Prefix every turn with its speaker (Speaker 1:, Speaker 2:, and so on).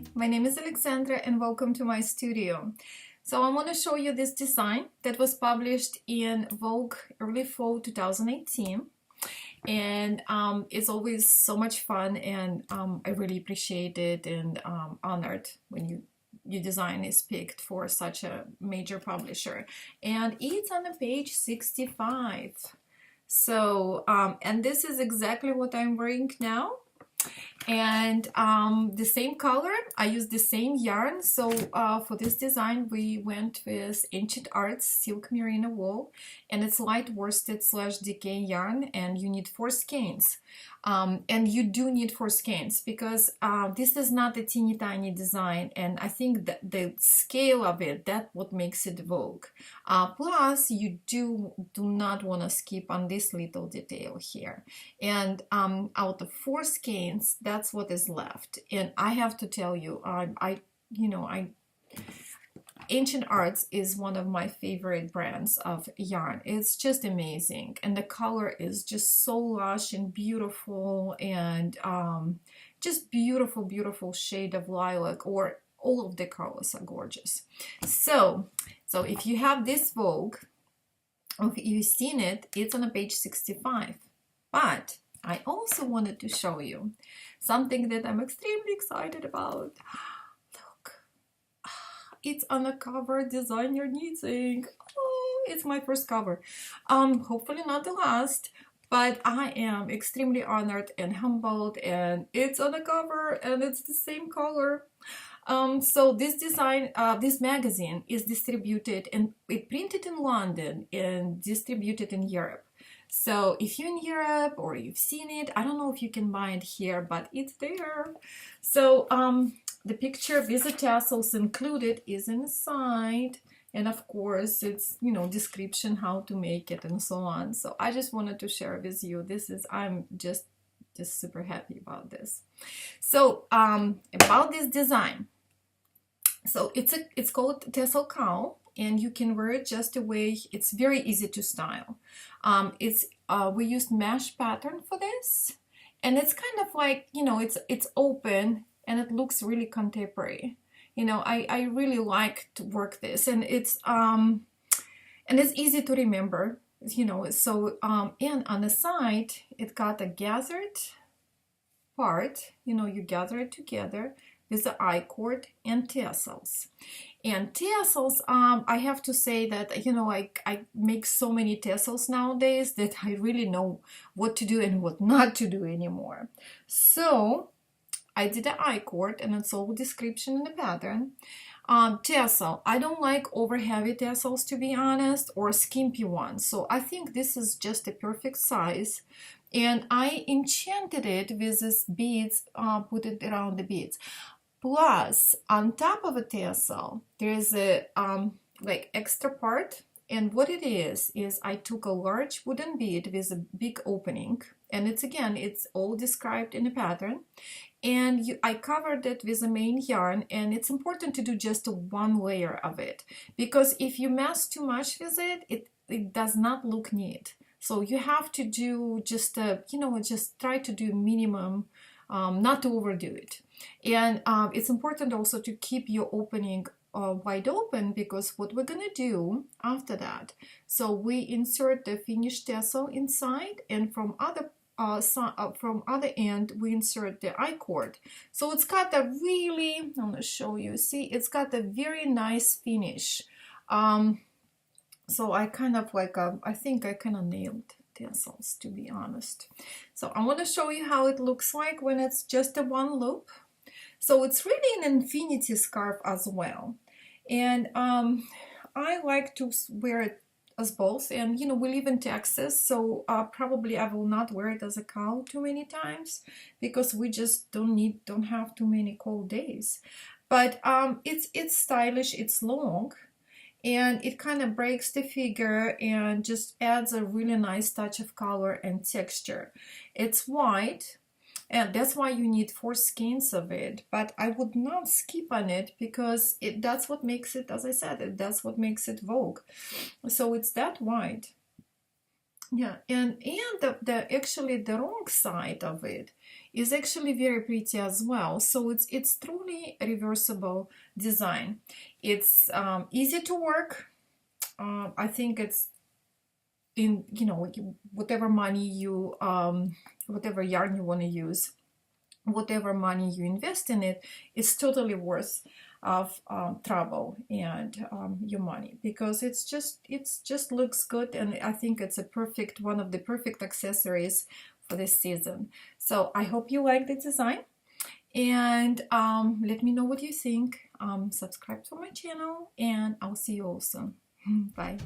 Speaker 1: Hi, my name is Alexandra and welcome to my studio. So I want to show you this design that was published in Vogue early fall 2018, and it's always so much fun, and I really appreciate it and honored when your design is picked for such a major publisher. And it's on page 65. So and this is exactly what I'm wearing now. And the same color, I used the same yarn. So for this design we went with Ancient Arts silk merino wool, and it's light worsted / decay yarn, and you need 4 skeins. And you do need 4 skeins because this is not a teeny tiny design, and I think that the scale of it, that's what makes it Vogue. Plus you do not want to skip on this little detail here. And out of 4 skeins, that's what is left. And I have to tell you, Ancient Arts is one of my favorite brands of yarn. It's just amazing, and the color is just so lush and beautiful, and just beautiful shade of lilac, or all of the colors are gorgeous. So if you have this Vogue, or if you've seen it, it's on page 65. But I also wanted to show you something that I'm extremely excited about. Look, it's on a cover designer knitting. Oh, it's my first cover. Hopefully not the last, but I am extremely honored and humbled, and it's on the cover and it's the same color. So this design, this magazine is distributed, and it printed in London and distributed in Europe. So if you're in Europe or you've seen it, I don't know if you can buy it here, but it's there. So the picture with the tassels included is inside, and of course it's, description how to make it and so on. So I just wanted to share with you. I'm just super happy about this. So about this design. So it's called Tasseled Cowl, and you can wear it just the way. It's very easy to style. We used mesh pattern for this, and it's kind of like, it's open and it looks really contemporary. I really like to work this, and it's easy to remember. So and on the side it got a gathered part. You gather it together with the I-cord and tassels. And tassels, I have to say that, I make so many tassels nowadays that I really know what to do and what not to do anymore. So I did the I-cord, and it's all description in the pattern. Tassel, I don't like over heavy tassels, to be honest, or skimpy ones. So I think this is just a perfect size. And I enchanted it with these beads, put it around the beads. Plus, on top of a tassel, there is a like extra part, and what it is I took a large wooden bead with a big opening, and it's all described in the pattern, and I covered it with the main yarn. And it's important to do just one layer of it, because if you mess too much with it, it does not look neat. So you have to do just just try to do minimum, not to overdo it. And it's important also to keep your opening wide open, because what we're gonna do after that, so we insert the finished tassel inside, and from other end we insert the I-cord. So it's got a really, I'm gonna show you, see, it's got a very nice finish. So I kind of I think I kind of nailed tassels, to be honest. So I want to show you how it looks like when it's just a one loop. So it's really an infinity scarf as well, and I like to wear it as both. And we live in Texas, so probably I will not wear it as a cowl too many times, because we just don't have too many cold days. But it's stylish, it's long, and it kind of breaks the figure and just adds a really nice touch of color and texture. It's white, and that's why you need 4 skeins of it, but I would not skip on it, because that's what makes it, as I said, that's what makes it Vogue. So it's that white. Yeah, and the actually the wrong side of it is actually very pretty as well. So it's truly a reversible design. It's easy to work. I think it's in, you know, whatever money you whatever yarn you want to use, whatever money you invest in it, it's totally worth of trouble and your money, because it's just looks good, and I think it's a perfect, one of the perfect accessories for this season. So I hope you like the design, and let me know what you think. Subscribe to my channel, and I'll see you all soon. Bye.